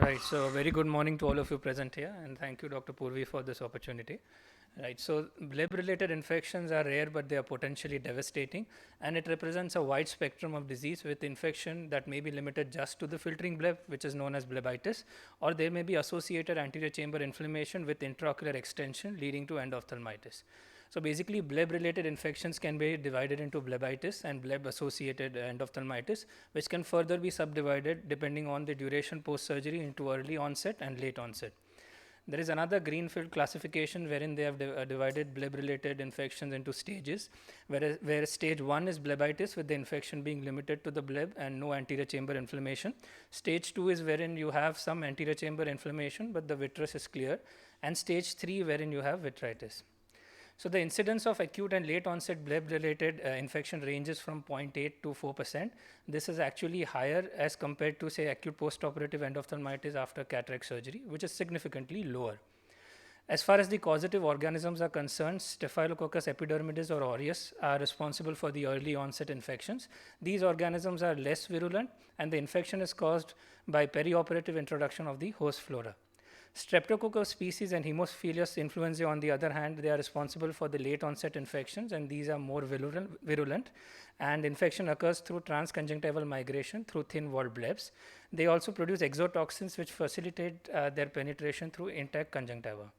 Right. So very good morning to all of you present here, and thank you, Dr. Purvi, for this opportunity. Right. So bleb-related infections are rare, but they are potentially devastating, and it represents a wide spectrum of disease with infection that may be limited just to the filtering bleb, which is known as blebitis, or there may be associated anterior chamber inflammation with intraocular extension leading to endophthalmitis. So basically, bleb-related infections can be divided into blebitis and bleb-associated endophthalmitis, which can further be subdivided depending on the duration post-surgery into early onset and late onset. There is another Greenfield classification wherein they have divided bleb-related infections into stages, where stage 1 is blebitis with the infection being limited to the bleb and no anterior chamber inflammation. Stage 2 is wherein you have some anterior chamber inflammation but the vitreous is clear, and stage 3 wherein you have vitritis. So the incidence of acute and late onset bleb-related infection ranges from 0.8 to 4%. This is actually higher as compared to say acute postoperative endophthalmitis after cataract surgery, which is significantly lower. As far as the causative organisms are concerned, Staphylococcus epidermidis or aureus are responsible for the early onset infections. These organisms are less virulent and the infection is caused by perioperative introduction of the host flora. Streptococcus species and Haemophilus influenzae, on the other hand, they are responsible for the late onset infections, and these are more virulent. And infection occurs through transconjunctival migration through thin walled blebs. They also produce exotoxins which facilitate their penetration through intact conjunctiva.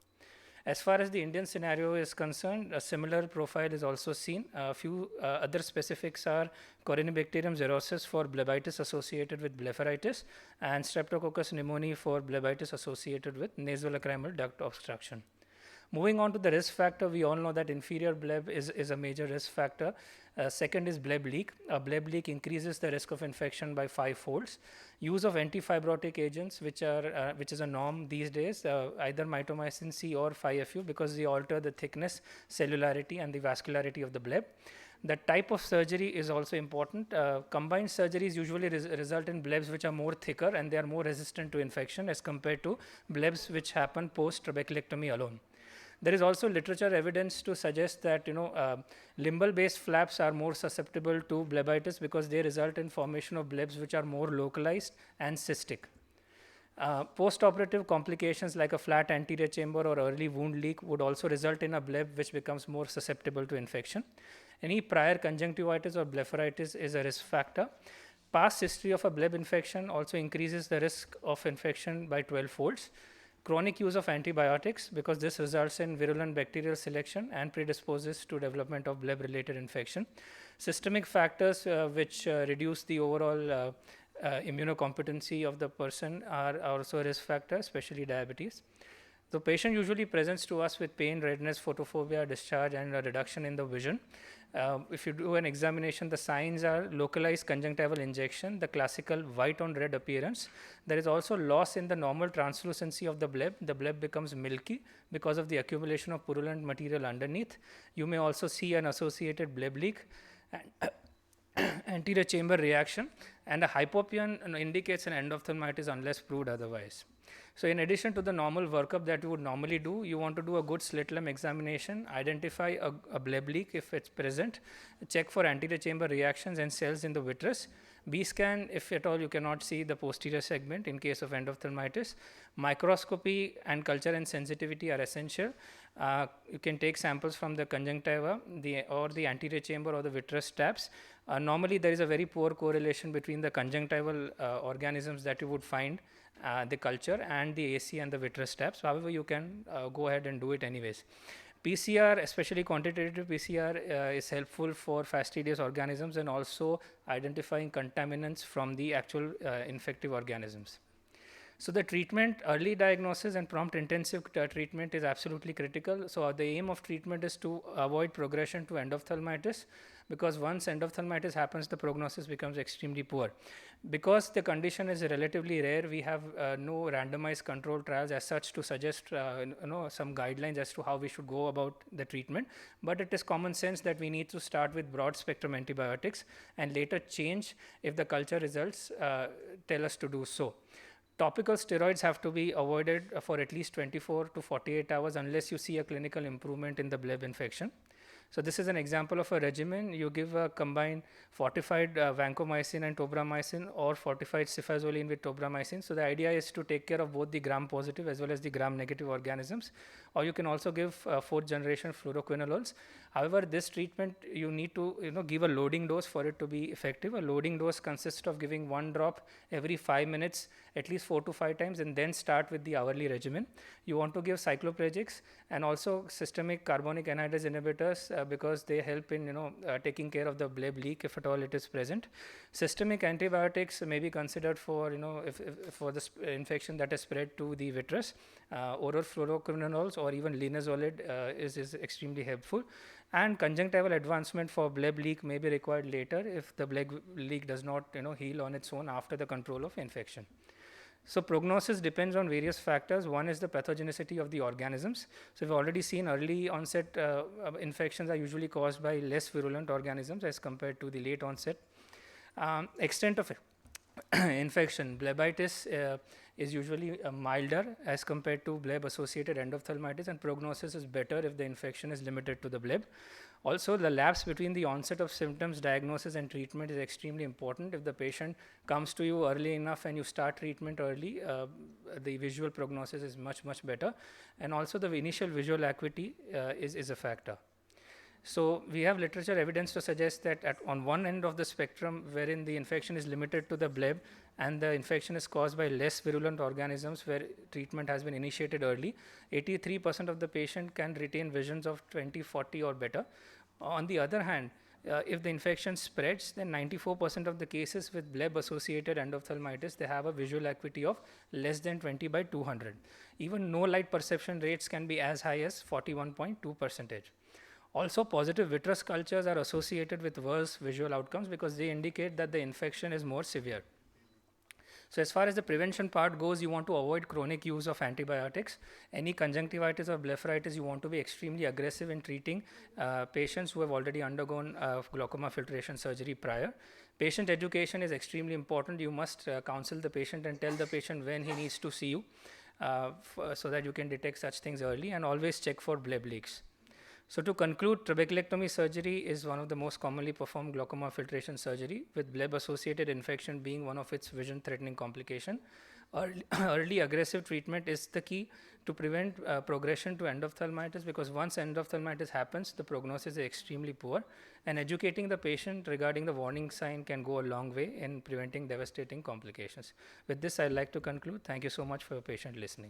As far as the Indian scenario is concerned, a similar profile is also seen. A few other specifics are Corynebacterium xerosis for blebitis associated with blepharitis and Streptococcus pneumoniae for blebitis associated with nasolacrimal duct obstruction. Moving on to the risk factor, we all know that inferior bleb is a major risk factor. Second is bleb leak. A bleb leak increases the risk of infection by 5 folds. Use of antifibrotic agents, which is a norm these days, either mitomycin C or 5-FU, because they alter the thickness, cellularity, and the vascularity of the bleb. The type of surgery is also important. Combined surgeries usually result in blebs which are more thicker and they are more resistant to infection as compared to blebs which happen post trabeculectomy alone. There is also literature evidence to suggest that limbal-based flaps are more susceptible to blebitis because they result in formation of blebs which are more localized and cystic. Post-operative complications like a flat anterior chamber or early wound leak would also result in a bleb which becomes more susceptible to infection. Any prior conjunctivitis or blepharitis is a risk factor. Past history of a bleb infection also increases the risk of infection by 12 folds. Chronic use of antibiotics, because this results in virulent bacterial selection and predisposes to development of bleb-related infection. Systemic factors which reduce the overall immunocompetency of the person are also a risk factor, especially diabetes. The patient usually presents to us with pain, redness, photophobia, discharge, and a reduction in the vision. If you do an examination, the signs are localized conjunctival injection, the classical white on red appearance. There is also loss in the normal translucency of the bleb. The bleb becomes milky because of the accumulation of purulent material underneath. You may also see an associated bleb leak. And anterior chamber reaction, and a hypopyon indicates an endophthalmitis unless proved otherwise. So in addition to the normal workup that you would normally do, you want to do a good slit lamp examination, identify a bleb leak if it's present, check for anterior chamber reactions and cells in the vitreous. B-scan if at all you cannot see the posterior segment in case of endophthalmitis. Microscopy and culture and sensitivity are essential. You can take samples from the conjunctiva or the anterior chamber or the vitreous tabs. Normally there is a very poor correlation between the conjunctival organisms that you would find the culture and the AC and the vitreous tabs. However, you can go ahead and do it anyways. PCR, especially quantitative PCR, is helpful for fastidious organisms and also identifying contaminants from the actual infective organisms. So the treatment, early diagnosis and prompt intensive treatment is absolutely critical. So the aim of treatment is to avoid progression to endophthalmitis, because once endophthalmitis happens, the prognosis becomes extremely poor. Because the condition is relatively rare, we have no randomized control trials as such to suggest some guidelines as to how we should go about the treatment. But it is common sense that we need to start with broad spectrum antibiotics and later change if the culture results tell us to do so. Topical steroids have to be avoided for at least 24 to 48 hours unless you see a clinical improvement in the bleb infection. So this is an example of a regimen. You give a combined fortified vancomycin and tobramycin, or fortified cefazoline with tobramycin. So the idea is to take care of both the gram-positive as well as the gram-negative organisms. Or you can also give fourth-generation fluoroquinolones. However, this treatment, you need to give a loading dose for it to be effective. A loading dose consists of giving 1 drop every 5 minutes, at least 4 to 5 times, and then start with the hourly regimen. You want to give cyclopragics and also systemic carbonic anhydrase inhibitors because they help in taking care of the bleb leak if at all it is present. Systemic antibiotics may be considered for if for the infection that is spread to the vitreous. Oral fluoroquinolones or even linezolid is extremely helpful. And conjunctival advancement for bleb leak may be required later if the bleb leak does not heal on its own after the control of infection. So prognosis depends on various factors. One is the pathogenicity of the organisms. So we've already seen early onset infections are usually caused by less virulent organisms as compared to the late onset. Extent of infection, blebitis is usually milder as compared to bleb-associated endophthalmitis, and prognosis is better if the infection is limited to the bleb. Also, the lapse between the onset of symptoms, diagnosis, and treatment is extremely important. If the patient comes to you early enough and you start treatment early, the visual prognosis is much, much better. And also, the initial visual acuity is a factor. So we have literature evidence to suggest that on one end of the spectrum, wherein the infection is limited to the bleb and the infection is caused by less virulent organisms where treatment has been initiated early, 83% of the patient can retain visions of 20/40 or better. On the other hand, if the infection spreads, then 94% of the cases with bleb-associated endophthalmitis, they have a visual acuity of less than 20/200. Even no light perception rates can be as high as 41.2%. Also, positive vitreous cultures are associated with worse visual outcomes because they indicate that the infection is more severe. So as far as the prevention part goes, you want to avoid chronic use of antibiotics. Any conjunctivitis or blepharitis, you want to be extremely aggressive in treating patients who have already undergone glaucoma filtration surgery prior. Patient education is extremely important. You must counsel the patient and tell the patient when he needs to see you so that you can detect such things early, and always check for bleb leaks. So to conclude, trabeculectomy surgery is one of the most commonly performed glaucoma filtration surgery, with bleb-associated infection being one of its vision-threatening complication. Early aggressive treatment is the key to prevent progression to endophthalmitis, because once endophthalmitis happens, the prognosis is extremely poor, and educating the patient regarding the warning sign can go a long way in preventing devastating complications. With this, I'd like to conclude. Thank you so much for your patient listening.